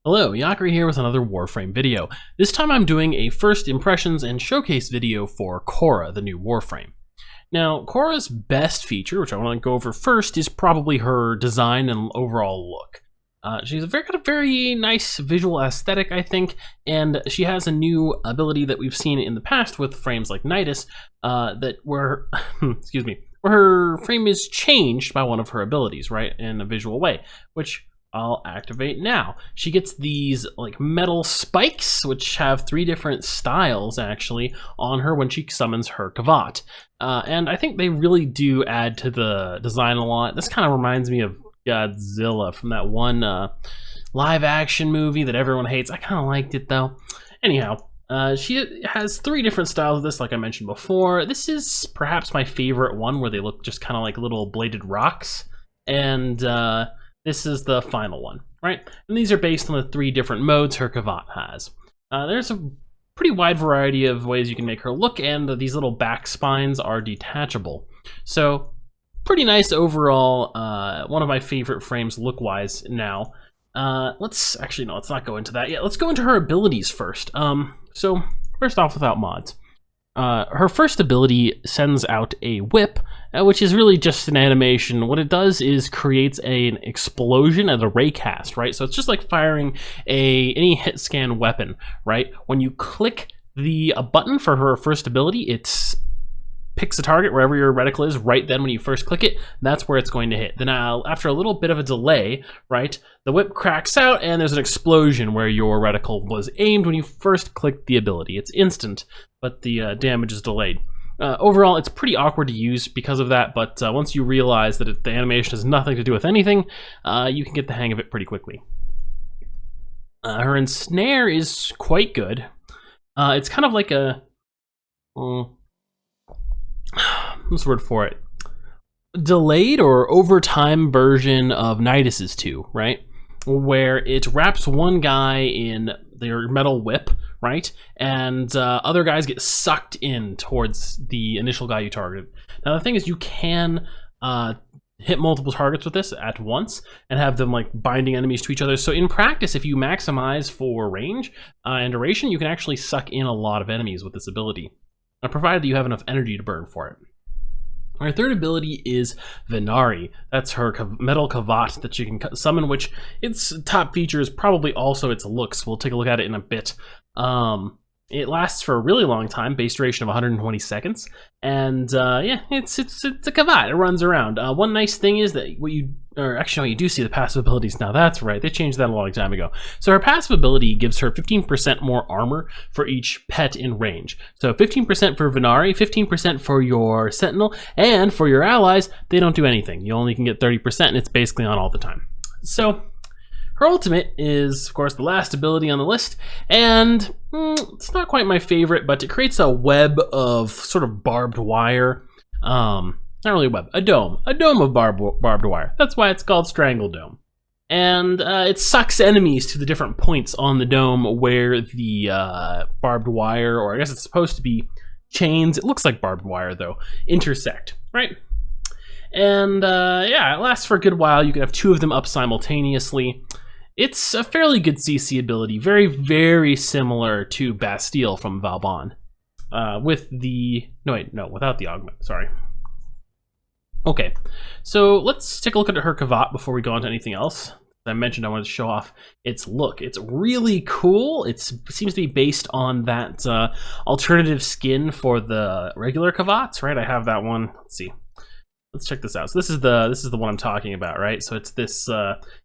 Hello, Yakri here with another Warframe video. This time I'm doing a first impressions and showcase video for Khora, the new Warframe. Now, Khora's best feature, which I want to go over first, is probably her design and overall look. She's got a very nice visual aesthetic, I think, and she has a new ability that we've seen in the past with frames like Nidus, where her frame is changed by one of her abilities, right, in a visual way, which I'll activate now. She gets these like metal spikes, which have 3 different styles actually on her when she summons her Kavat. And I think they really do add to the design a lot. This kind of reminds me of Godzilla from that one live action movie that everyone hates. I kind of liked it though. Anyhow, she has 3 different styles of this, like I mentioned before. This is perhaps my favorite one, where they look just kind of like little bladed rocks. And this is the final one, right? And these are based on the 3 different modes her Kavat has. There's a pretty wide variety of ways you can make her look, and these little back spines are detachable. So pretty nice overall. One of my favorite frames look-wise now. Let's not go into that yet. Let's go into her abilities first. So first off, without mods. Her first ability sends out a whip, which is really just an animation. What it does is creates an explosion as a raycast, right? So it's just like firing any hit scan weapon, right? When you click the button for her first ability, it picks a target wherever your reticle is right then when you first click it. That's where it's going to hit. Then after a little bit of a delay, right, the whip cracks out and there's an explosion where your reticle was aimed when you first clicked the ability. It's instant, but the damage is delayed. Overall, it's pretty awkward to use because of that, but once you realize that the animation has nothing to do with anything, you can get the hang of it pretty quickly. Her ensnare is quite good. It's kind of like a... what's the word for it? Delayed or overtime version of Nidus's 2, right? Where it wraps one guy in their metal whip, right? And other guys get sucked in towards the initial guy you targeted. Now the thing is, you can hit multiple targets with this at once and have them like binding enemies to each other. So in practice, if you maximize for range and duration, you can actually suck in a lot of enemies with this ability, provided that you have enough energy to burn for it. Our third ability is Venari. That's her metal Kavat that you can summon, which its top feature is probably also its looks. We'll take a look at it in a bit. It lasts for a really long time, base duration of 120 seconds, and yeah, it's a Kavat. It runs around. One nice thing is that you do see the passive abilities now. That's right, they changed that a long time ago. So her passive ability gives her 15% more armor for each pet in range. So 15% for Venari, 15% for your Sentinel, and for your allies, they don't do anything. You only can get 30%, and it's basically on all the time. So her ultimate is, of course, the last ability on the list, and it's not quite my favorite, but it creates a web of sort of barbed wire. Not really a web, a dome of barbed wire. That's why it's called Strangle Dome. And it sucks enemies to the different points on the dome where the barbed wire, or I guess it's supposed to be chains, it looks like barbed wire though, intersect, right? And yeah, it lasts for a good while. You can have 2 of them up simultaneously. It's a fairly good CC ability, very, very similar to Bastille from Valbon. Without the augment, sorry. Okay, so let's take a look at her Kavat before we go on to anything else. As I mentioned, I wanted to show off its look. It's really cool. It seems to be based on that alternative skin for the regular Kavats, right? I have that one. Let's see. Let's check this out. So this is the one I'm talking about, right? So it's this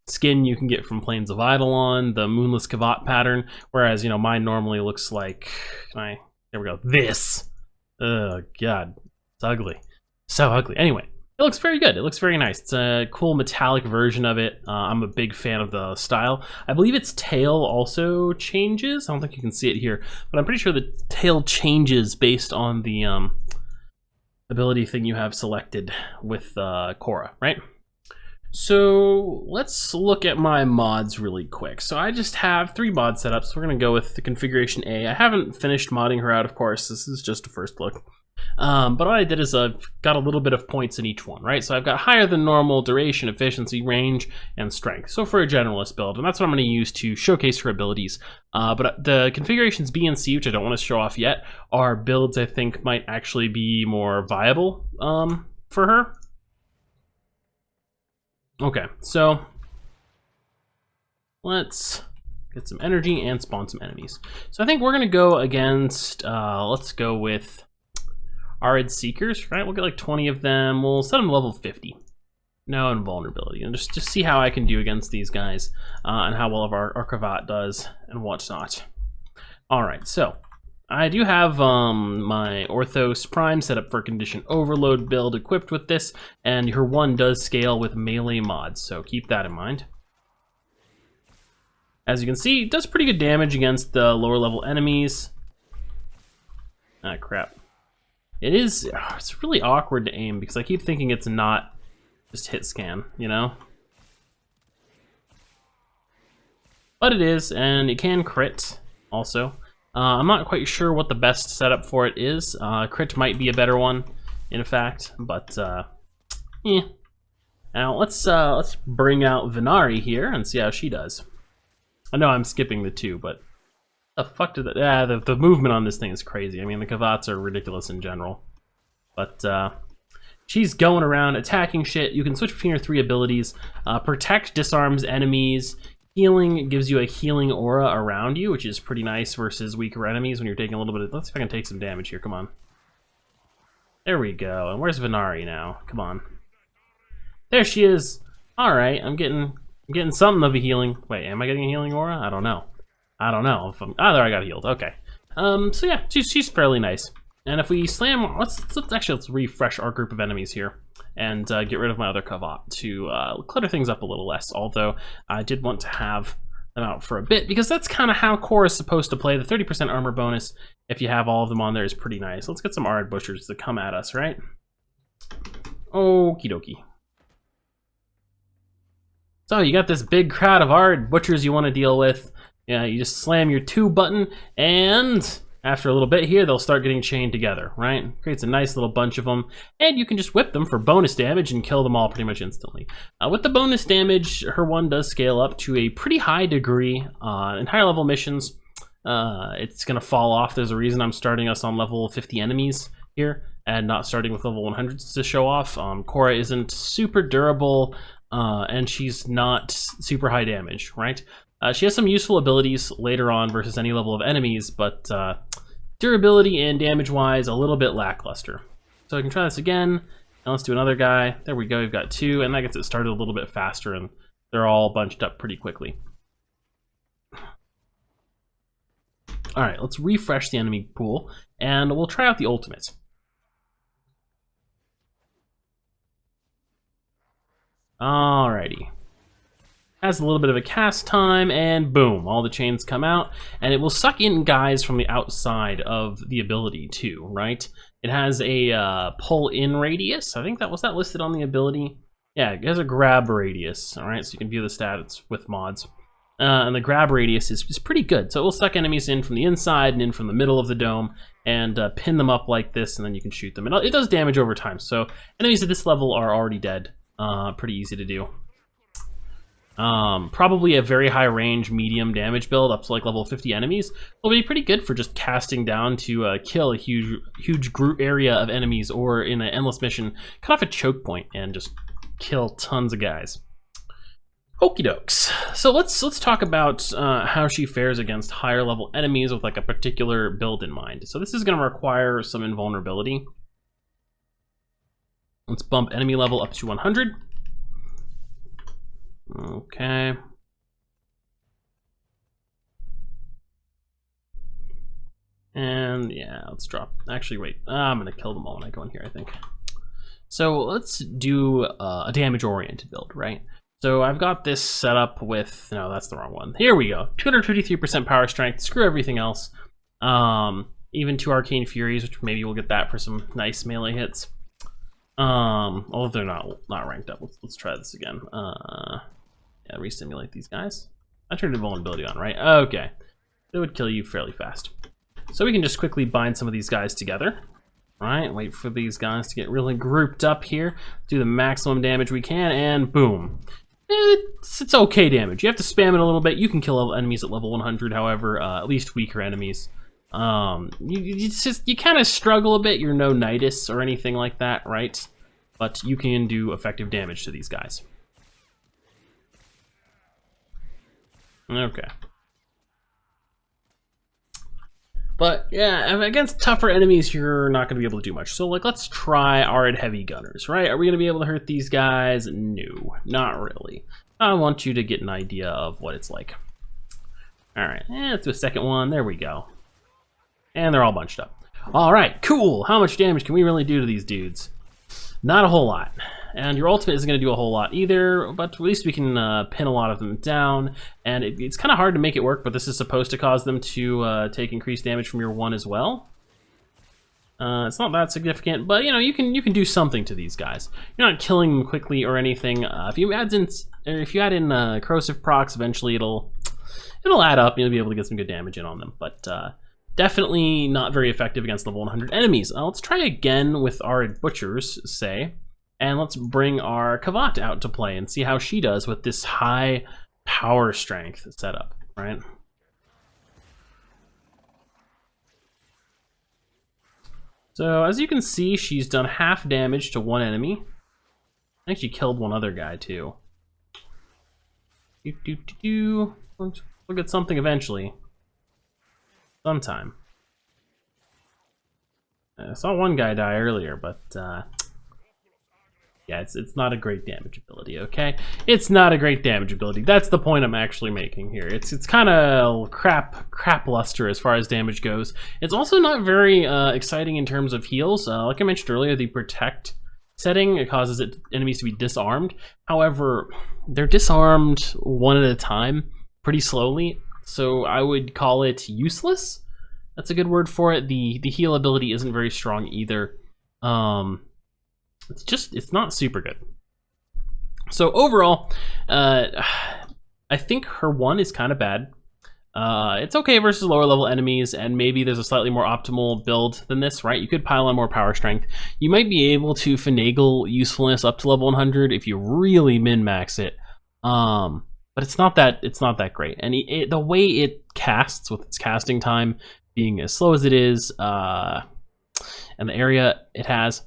skin you can get from Plains of Eidolon, the Moonless Kavat pattern, whereas, mine normally looks like, there we go, this. Oh, God, it's ugly. So ugly. Anyway, it looks very good. It looks very nice. It's a cool metallic version of it. I'm a big fan of the style. I believe its tail also changes. I don't think you can see it here, but I'm pretty sure the tail changes based on the ability thing you have selected with Khora, right? So let's look at my mods really quick. So I just have 3 mod setups. We're gonna go with the configuration A. I haven't finished modding her out, of course. This is just a first look. But what I did is I've got a little bit of points in each one, right? So I've got higher than normal duration, efficiency, range, and strength. So for a generalist build, and that's what I'm going to use to showcase her abilities. But the configurations B and C, which I don't want to show off yet, are builds I think might actually be more viable for her. Okay, so let's get some energy and spawn some enemies. So I think we're gonna go against, let's go with Arid Seekers, right? We'll get like 20 of them. We'll set them to level 50. No invulnerability, and just see how I can do against these guys, and how well of our cravat does and whatnot. All right, so I do have my Orthos Prime set up for Condition Overload build equipped with this, and her one does scale with melee mods, so keep that in mind. As you can see, it does pretty good damage against the lower level enemies. Ah, crap. It is, it's really awkward to aim because I keep thinking it's not just hit scan, you know? But it is, and it can crit also. I'm not quite sure what the best setup for it is. Crit might be a better one, in fact, but yeah. Now let's bring out Venari here and see how she does. I know I'm skipping the two, but the fuck did that? Yeah, the movement on this thing is crazy. I mean, the Kavats are ridiculous in general, but she's going around attacking shit. You can switch between your 3 abilities. Protect disarms enemies. Healing gives you a healing aura around you, which is pretty nice versus weaker enemies when you're taking a little bit of... Let's see if I can take some damage here. Come on. There we go. And where's Venari now? Come on. There she is. All right, I'm getting something of a healing. Wait, am I getting a healing aura? I don't know. If I'm... Oh, there, I got healed. Okay. So yeah, she's fairly nice. And if we slam... Let's refresh our group of enemies here and get rid of my other Kavat to clutter things up a little less, although I did want to have them out for a bit because that's kind of how Khora is supposed to play. The 30% armor bonus, if you have all of them on there, is pretty nice. Let's get some Arid Butchers to come at us, right? Okie dokie. So you got this big crowd of Arid Butchers you want to deal with. Yeah, you just slam your 2 button, and after a little bit here, they'll start getting chained together, right? Creates a nice little bunch of them, and you can just whip them for bonus damage and kill them all pretty much instantly. With the bonus damage, her one does scale up to a pretty high degree. In higher level missions, it's gonna fall off. There's a reason I'm starting us on level 50 enemies here, and not starting with level 100s to show off. Khora isn't super durable, and she's not super high damage, right? She has some useful abilities later on versus any level of enemies, but durability and damage-wise, a little bit lackluster. So I can try this again, and let's do another guy. There we go, we've got 2, and that gets it started a little bit faster, and they're all bunched up pretty quickly. All right, let's refresh the enemy pool, and we'll try out the ultimate. Alrighty. Has a little bit of a cast time, and boom, all the chains come out, and it will suck in guys from the outside of the ability too, right? It has a pull-in radius. I think that was listed on the ability. Yeah, it has a grab radius, all right? So you can view the stats with mods. And the grab radius is pretty good. So it will suck enemies in from the inside and in from the middle of the dome and pin them up like this, and then you can shoot them. And it does damage over time, so enemies at this level are already dead. Pretty easy to do. Probably a very high range, medium damage build up to like level 50 enemies will be pretty good for just casting down to kill a huge group area of enemies, or in an endless mission, cut off a choke point and just kill tons of guys. Okie dokes. So let's talk about how she fares against higher level enemies with like a particular build in mind. So this is going to require some invulnerability. Let's bump enemy level up to 100. Okay. And yeah, let's drop. Actually, wait. I'm gonna kill them all when I go in here, I think. So let's do a damage-oriented build, right? So I've got this set up with, no, that's the wrong one. Here we go. 253% power strength. Screw everything else. Even 2 arcane furies, which maybe we'll get that for some nice melee hits. Although they're not ranked up. Let's try this again. Yeah, re-stimulate these guys. I turned invulnerability on, right? Okay. It would kill you fairly fast. So we can just quickly bind some of these guys together. right? Wait for these guys to get really grouped up here. Do the maximum damage we can, and boom. It's okay damage. You have to spam it a little bit. You can kill enemies at level 100, however, at least weaker enemies. You kind of struggle a bit. You're no Nidus or anything like that, right? But you can do effective damage to these guys. Okay. But yeah, against tougher enemies, you're not going to be able to do much. So like, let's try our heavy gunners, right? Are we going to be able to hurt these guys? No, not really. I want you to get an idea of what it's like. All right, let's do a second one. There we go. And they're all bunched up. All right, cool. How much damage can we really do to these dudes? Not a whole lot. And your ultimate isn't going to do a whole lot either, but at least we can pin a lot of them down. And it's kind of hard to make it work, but this is supposed to cause them to take increased damage from your one as well. It's not that significant, but you know, you can do something to these guys. You're not killing them quickly or anything. If you add in corrosive procs, eventually it'll add up. You'll be able to get some good damage in on them, but definitely not very effective against level 100 enemies. Let's try again with our butchers, say. And let's bring our Kavat out to play and see how she does with this high power strength setup, right? So as you can see, she's done half damage to one enemy. I think she killed one other guy too. We'll get something eventually. Sometime. I saw one guy die earlier, but yeah, it's not a great damage ability, okay? It's not a great damage ability. That's the point I'm actually making here. It's kind of crap luster as far as damage goes. It's also not very exciting in terms of heals. Like I mentioned earlier, the protect setting, it causes enemies to be disarmed. However, they're disarmed one at a time, pretty slowly. So I would call it useless. That's a good word for it. The heal ability isn't very strong either. It's not super good. So overall, I think her one is kind of bad. It's okay versus lower level enemies, and maybe there's a slightly more optimal build than this, right? You could pile on more power strength. You might be able to finagle usefulness up to level 100 if you really min-max it. But it's not that great. And the way it casts, with its casting time being as slow as it is, and the area it has,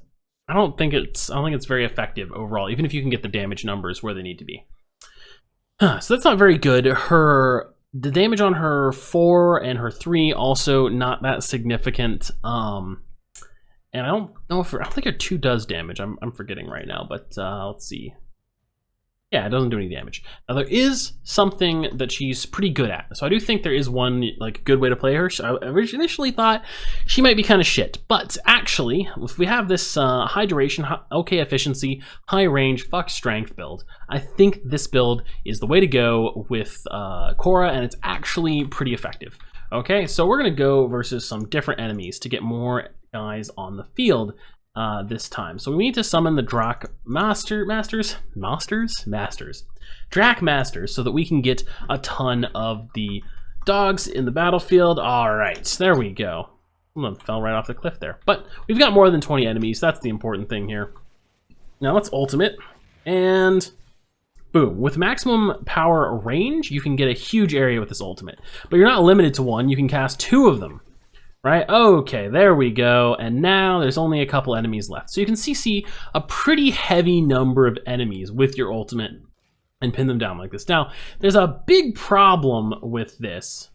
I don't think it's very effective overall, even if you can get the damage numbers where they need to be. So that's not very good. The damage on her 4 and her 3 also not that significant. And I don't think her 2 does damage. I'm forgetting right now, but let's see. Yeah, it doesn't do any damage. Now there is something that she's pretty good at. So I do think there is one like good way to play her. I initially thought she might be kind of shit, but actually, if we have this high duration, okay efficiency, high range, fuck strength build, I think this build is the way to go with Khora, and it's actually pretty effective. Okay, so we're gonna go versus some different enemies to get more guys on the field. This time. So we need to summon the Drak Masters, Drak Masters, so that we can get a ton of the dogs in the battlefield. All right, there we go. Fell right off the cliff there. But we've got more than 20 enemies. That's the important thing here. Now let's ultimate, and boom. With maximum power range, you can get a huge area with this ultimate. But you're not limited to one. You can cast 2 of them. Right, okay, there we go, and now there's only a couple enemies left. So you can CC a pretty heavy number of enemies with your ultimate and pin them down like this. Now, there's a big problem with this.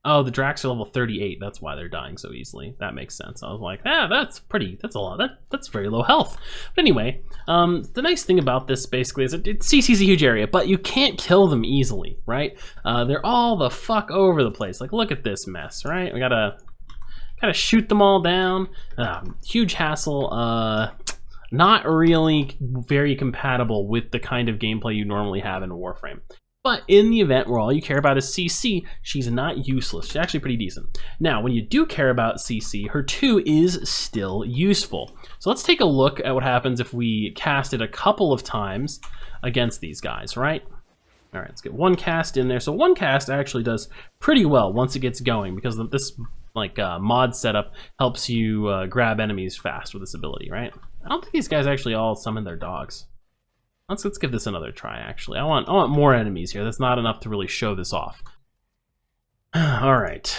Oh, the Draks are level 38, that's why they're dying so easily. That makes sense. I was like, that's a lot, that's very low health. But anyway, the nice thing about this basically is it CC's a huge area, but you can't kill them easily, right? They're all the fuck over the place. Like, look at this mess, right? We gotta shoot them all down. Huge hassle. Not really very compatible with the kind of gameplay you normally have in Warframe. But in the event where all you care about is CC, she's not useless. She's actually pretty decent. Now, when you do care about CC, her 2 is still useful. So let's take a look at what happens if we cast it a couple of times against these guys, right? All right, let's get 1 cast in there. So 1 cast actually does pretty well once it gets going, because this mod setup helps you grab enemies fast with this ability, right? I don't think these guys actually all summon their dogs. Let's give this another try. Actually, I want more enemies here. That's not enough to really show this off. All right.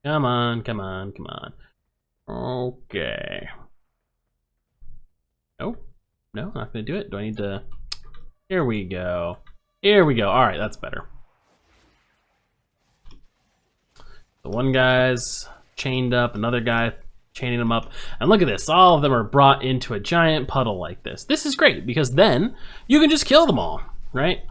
Come on, come on, come on. Okay. Oh, no, not gonna do it. Do I need to? Here we go. Here we go. All right, that's better. The one guy's chained up, another guy chaining them up. And look at this, all of them are brought into a giant puddle like this. This is great because then you can just kill them all, right?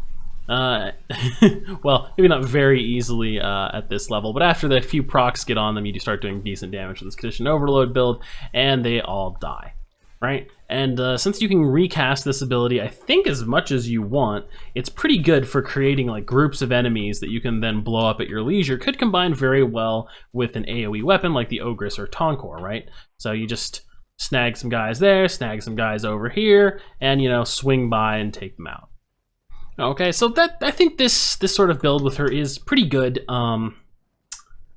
Well, maybe not very easily at this level, but after the few procs get on them, you start doing decent damage with this Condition Overload build, and they all die, right? And since you can recast this ability, I think as much as you want, it's pretty good for creating like groups of enemies that you can then blow up at your leisure. Could combine very well with an AoE weapon like the Ogress or Tonkor, right? So you just snag some guys there, snag some guys over here, and you know, swing by and take them out. Okay, so that I think this sort of build with her is pretty good,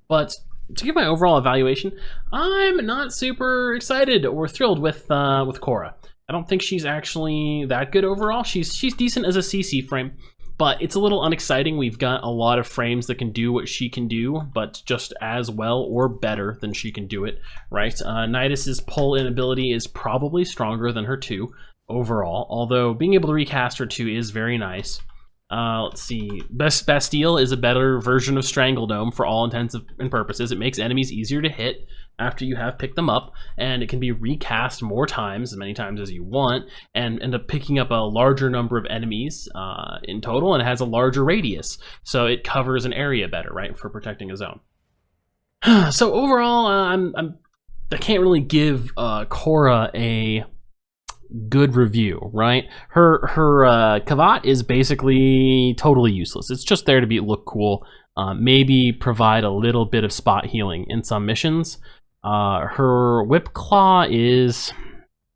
but to give my overall evaluation, I'm not super excited or thrilled with Khora. I don't think she's actually that good overall. She's decent as a CC frame, but it's a little unexciting. We've got a lot of frames that can do what she can do, but just as well or better than she can do it, right? Nidus's pull-in ability is probably stronger than her 2 overall, although being able to recast her 2 is very nice. Let's see, Bastille is a better version of Strangledome for all intents and purposes. It makes enemies easier to hit after you have picked them up, and it can be recast more times, as many times as you want, and end up picking up a larger number of enemies in total, and it has a larger radius, so it covers an area better, right, for protecting a zone. So overall, I can't really give Khora a good review, right? Her Kavat is basically totally useless. It's just there to look cool, maybe provide a little bit of spot healing in some missions. Her Whip Claw is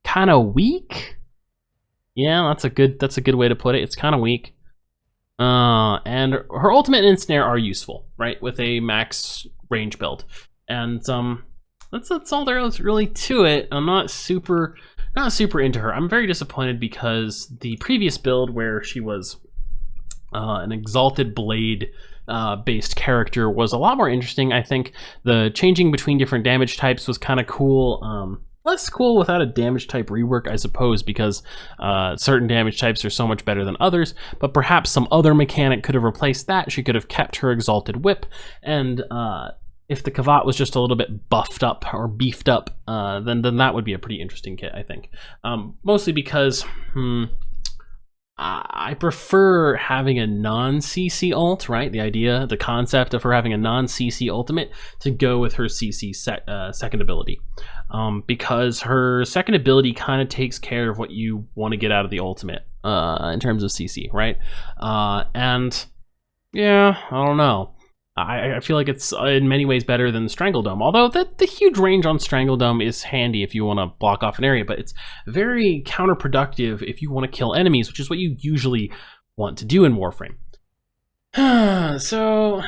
kind of weak. Yeah, that's a good way to put it. It's kind of weak. And her ultimate and ensnare are useful, right? With a max range build, and that's all there is really to it. I'm not super into her. I'm very disappointed because the previous build where she was an Exalted Blade based character was a lot more interesting. I think the changing between different damage types was kind of cool. Less cool without a damage type rework, I suppose, because certain damage types are so much better than others, but perhaps some other mechanic could have replaced that. She could have kept her Exalted Whip, and if the Kavat was just a little bit buffed up or beefed up, then that would be a pretty interesting kit, I think. Mostly because I prefer having a non-CC ult, right? The concept of her having a non-CC ultimate to go with her CC second ability. Because her second ability kind of takes care of what you want to get out of the ultimate in terms of CC, right? And yeah, I don't know. I feel like it's in many ways better than Strangledome, although the huge range on Strangledome is handy if you want to block off an area, but it's very counterproductive if you want to kill enemies, which is what you usually want to do in Warframe. So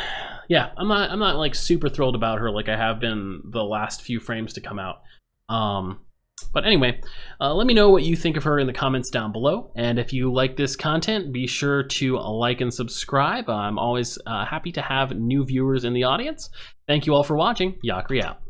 yeah, I'm not like super thrilled about her like I have been the last few frames to come out. But anyway, let me know what you think of her in the comments down below. And if you like this content, be sure to like and subscribe. I'm always happy to have new viewers in the audience. Thank you all for watching. Yakri out.